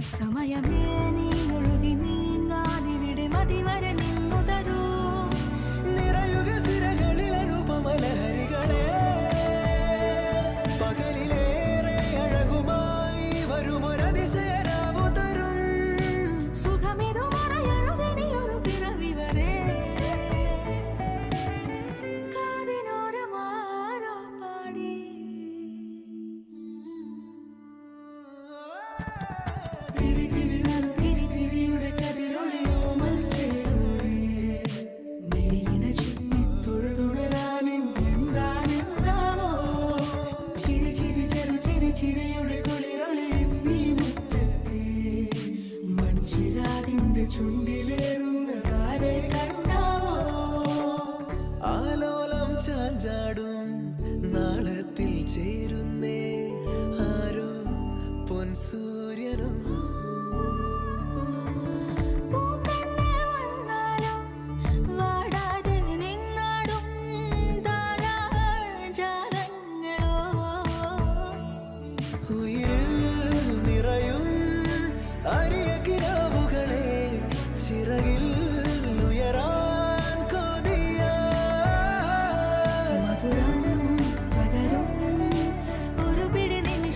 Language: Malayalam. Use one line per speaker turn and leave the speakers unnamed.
സമയമേ നീ ഒഴുകി നീങ്ങാതിവിടെ മതിവരെ നിന്നു തരൂ
നിറയുക സിരകളിൽ അനുപമലഹരികളെ പകലിലേറെ അഴകുമായി വരുമൊരതിശയരാവു തരും
സുഖമിതു മറയരുതെനിയൊരു പിറവി വരെ കാതിനോരമാരോ പാടി തിരി തിരി നറു തിരി തിരിയുടെ കതിരൊളിയോ മൽച്ചേരുളേ മിഴിയിണ ചുറ്റി തൊഴുതുണരാനെന്താണെന്താവോ ചിരി ചിരി ചെറു ചിരി ചിരിയുടെ കുളിരൊളി നീ മുറ്റത്തെ മൺചിരാതിന്റെ ചുണ്ടിലേറുന്നതാരെ കണ്ടാവോ
ആലോലം ചാഞ്ചാടും നാളത്തിൽ ചേരുന്നേ ആരോ പൊൻസൂര്യനും